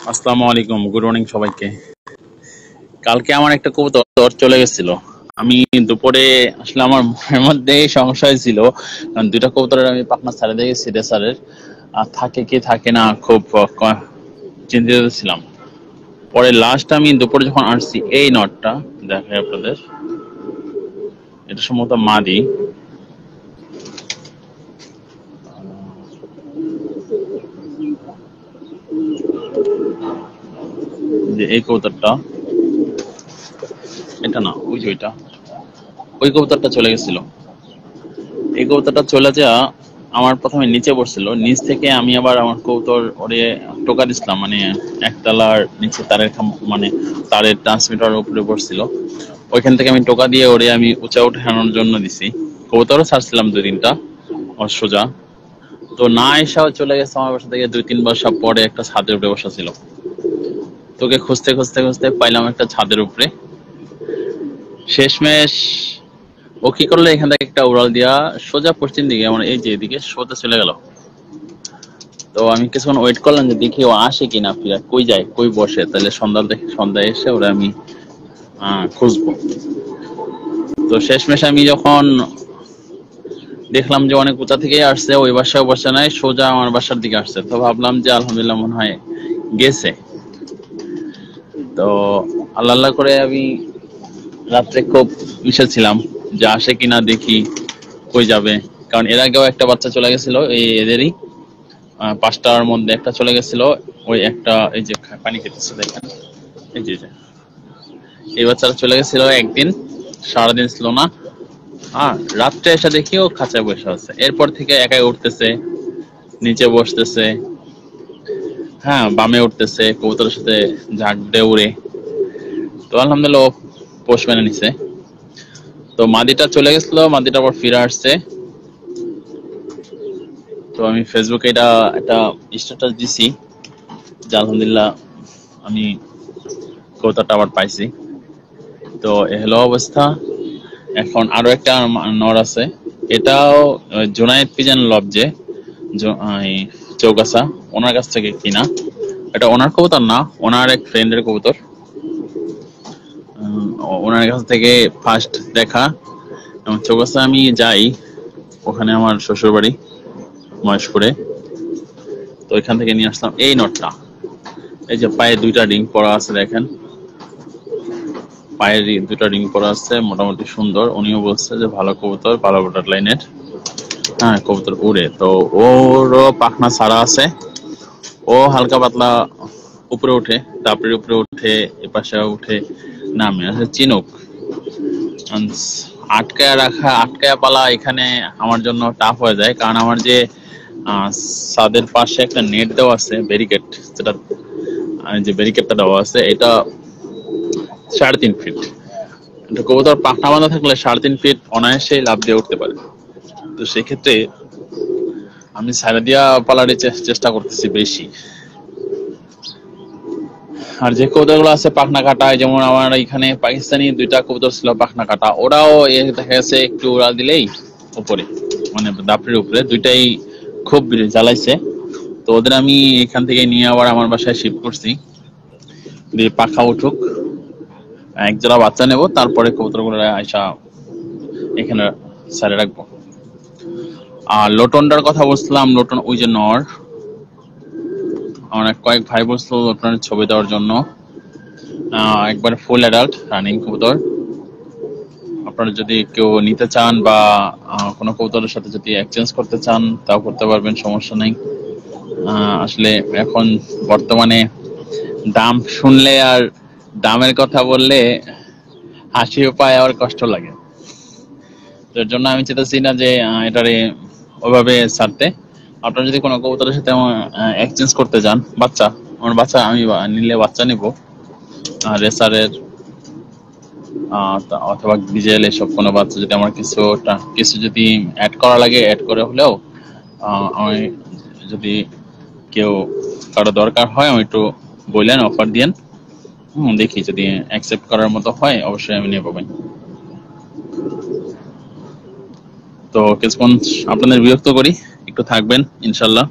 আসসালামু আলাইকুম, good morning সবাইকে। কালকে আমার একটা কবুতর চলে গেছিল। আমি দুপুরে আসলে আমার মনের মধ্যে সংশয় ছিল, কারণ দুইটা কবুতরের আমি পাখনা ছাড়ে দিয়ে গেছি রেসারের। আর থাকে কি থাকে না, খুব চিন্তিত ছিলাম। পরে লাস্ট আমি দুপুরে যখন আসছি, এই নটটা দেখাই আপনাদের, এটা সম্ভবত মাদি। যে এই কবুতরটা, এটা না, ওই যে ওইটা, ওই কবুতরটা চলে গেছিল। এই কবুতরটা চলে যাওয়া, আমার প্রথমে নিচে বসছিল, নিচ থেকে আমি আবার আমার কবুতর ওরে টোকা দিছিলাম, মানে একতলার নিচে তারের মানে তারের ট্রান্সমিটার উপরে বসছিল। ওইখান থেকে আমি টোকা দিয়ে ওরে আমি উঁচা উঠানোর জন্য দিছি। কবুতরও ছাড়ছিলাম দুই তিনটা ওর সোজা। তো না এসাও চলে গেছে আমার বাসা থেকে 2-3 বর্ষ পরে একটা ছাদের উপরে বসা ছিল। তোকে খুঁজতে খুঁজতে খুঁজতে পাইলাম একটা ছাদের উপরে। শেষমেশ ও কি করলো, এখান থেকে একটা উড়াল দিয়া সোজা পশ্চিম দিকে, মানে এই যে এদিকে সোজা চলে গেল। তো আমি কিছুক্ষণ ওয়েট করলাম যে দেখি ও আসে কিনা, ফিরে কই যায় কই বসে, তাহলে সন্ধ্যায় এসে ওরা আমি খুঁজবো। তো শেষমেশ আমি যখন দেখলাম যে অনেক উঁচা থেকেই আসছে, ওই বাসায় বসে নাই, সোজা আমার বাসার দিকে আসছে, তো ভাবলাম যে আলহামদুলিল্লাহ মনে হয় গেছে। তো আল্লাহ আল্লাহ করে আমি রাত্রে খুব মিশেছিলাম যে আসে কিনা দেখি, কই যাবে। কারণ এর আগেও একটা বাচ্চা চলে গেছিল এই এদেরই, 5টার মধ্যে একটা চলে গেছিল। ওই একটা, এই যে পানি খেতেছে দেখেন, এই যে এই বাচ্চাটা চলে গেছিল একদিন, সারাদিন ছিল না। রাত্রে এসে দেখি ও খাঁচায় বসে আছে। এরপর থেকে একাই উঠতেছে, নিচে বসতেছে, হ্যাঁ বামে উঠতেছে, কবুতরের সাথে ঝাঁক দিয়ে উড়ে। তো আলহামদুলিল্লাহ ও পোষ মেনে নিছে। তো মাদিটা চলে গেছিল, মাদিটা আবার ফিরে আসছে। তো আমি ফেসবুকে এটা একটা স্ট্যাটাস দিছি যে আলহামদুলিল্লাহ আমি কবুতরটা আবার পাইছি। তো এ হলো অবস্থা। এখন আরো একটা নর আছে, এটাও জোনায়েদ পিজন লবজে চৌগাছা, ওনার কাছ থেকে কিনা। এটা ওনার কবুতর না, ওনার এক ফ্রেন্ডের কবুতর। ওনার কাছ থেকে ফার্স্ট দেখা। এবং চৌগাছা আমি যাই, ওখানে আমার শ্বশুর বাড়ি মহেশপুরে। তো ওইখান থেকে নিয়ে আসলাম এই নটটা। এই যে পায়ে দুইটা রিং পরা আছে দেখেন, পায়ের দুটা রিং পরা আছে, মোটামুটি সুন্দর। উনিও বলছে যে ভালো কবুতর, ভালো বাটার লাইনের, হ্যাঁ কবুতর উড়ে। তো ওরও পাখনা ছাড়া আছে, ও হালকা পাতলা উপরে উঠে, তাপের উপরে উঠে, এপাশে উঠে, নামে আসলে চিনুক। আটকায়া রাখা, আটকায়া পালা এখানে আমার জন্য টাফ হয়ে যায়, কারণ আমার যে ছাদের পাশে একটা নেট দেওয়া আছে, ব্যারিকেড, যেটা যে ব্যারিকেডটা দেওয়া আছে, এটা 3.5 ফিট। কবুতর পাখনা বাঁধা থাকলে 3.5 ফিট অনায়াসে লাফ দিয়ে উঠতে পারে। তো সেক্ষেত্রে আমি ছাইড়া দিয়া পালার চেষ্টা করতেছি বেশি। আর যে কবুতরগুলো আছে পাখনা কাটা, যেমন আমার এখানে পাকিস্তানি দুইটা কবুতর ছিল পাখনা কাটা, ওরাও দেখা গেছে একটু উড়া দিলেই উপরে, মানে দাপড়ির উপরে দুইটাই খুব জ্বালাইছে। তো ওদের আমি এখান থেকে নিয়ে আবার আমার বাসায় শিফট করছি, দিয়ে পাখা উঠুক, এক জোড়া বাচ্চা নেব, তারপরে কবুতরগুলো আইসা এখানে ছেড়ে রাখবো। আর লোটনটার কথা বলছিলাম, লোটন ওই যে নর, আমার কয়েক ভাই বলছিল লোটনের ছবি দেওয়ার জন্য। একবার ফুল অ্যাডাল্ট রানিং কবুতর। আপনারা যদি কেউ নিতে চান বা কোনো কবুতরের সাথে যদি এক্সচেঞ্জ করতে চান, তাও করতে পারবেন, সমস্যা নেই। আসলে এখন বর্তমানে দাম শুনলে আর দামের কথা বললে হাসিও পায়, আবার কষ্ট লাগে। এর জন্য আমি চাইতেছি না যে এটারে ওইভাবে ছাড়তে। আপনারা যদি কোনো কবুতরের সাথে এক্সচেঞ্জ করতে চান, বাচ্চা, আমার বাচ্চা আমি নিলে বাচ্চা নিব, রেসারের অথবা ডিজেল, এসব কোনো বাচ্চা যদি আমার কিছু যদি অ্যাড করা লাগে, অ্যাড করে হলেও আমি, যদি কেউ কারো দরকার হয় আমি একটু বললেন, অফার দিয়েন, দেখি যদি অ্যাকসেপ্ট করার মতো হয় অবশ্যই আমি নিয়ে পাবেন। তো কিছুক্ষণ আপনাদের বিরক্ত করি, একটু থাকবেন ইনশাল্লাহ।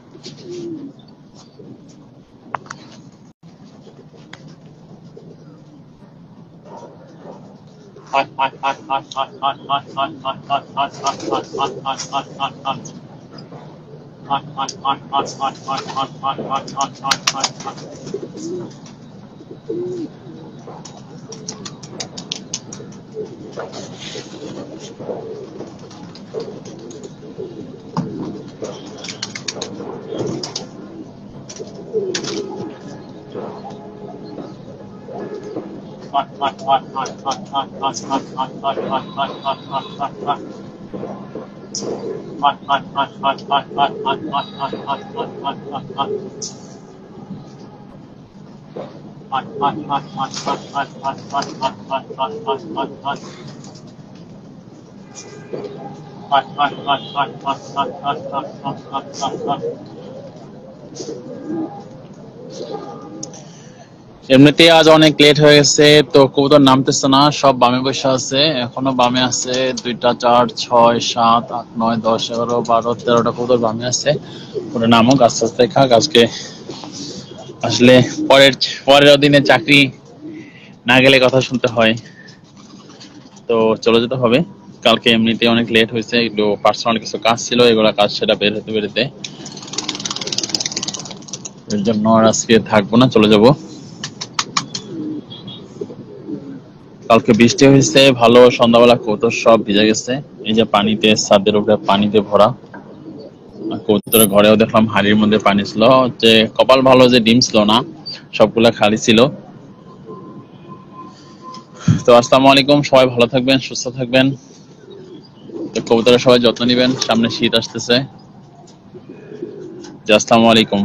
এমনিতে আজ অনেক লেট হয়ে গেছে, তো কবুতর নামতেছে না, সব বামে বসে আছে। এখনো বামে আছে 2টা 4 6 7 8 9 10 11 12 13টা কবুতর বামে আছে। ওরা নামুক, আস্তে আস্তে খাক। আজকে আসলে পরের দিনে চাকরি না গেলে কথা শুনতে হয়, তো চলে যেতে হবে। কালকে এমনিতে অনেক লেট হয়েছে, একটু পার্সোনাল কিছু কাজ ছিল, এগুলা কাজ সেটা বের হতে বেরোতে, এর জন্য আর আজকে থাকবো না, চলে যাব। কালকে বৃষ্টি হয়েছে ভালো, সন্ধ্যাবেলা কবুতর সব ভিজে গেছে। এই যে পানিতে, ছাদের উপরে পানিতে ভরা। কবুতরের ঘরেও দেখলাম হাড়ির মধ্যে পানি ছিল, যে কপাল ভালো যে ডিম ছিল না, সবগুলা খালি ছিল। তো আসসালামু আলাইকুম, সবাই ভালো থাকবেন, সুস্থ থাকবেন। তো কবুতরের সবাই যত্ন নিবেন, সামনে শীত আসতেছে। আসসালামু আলাইকুম।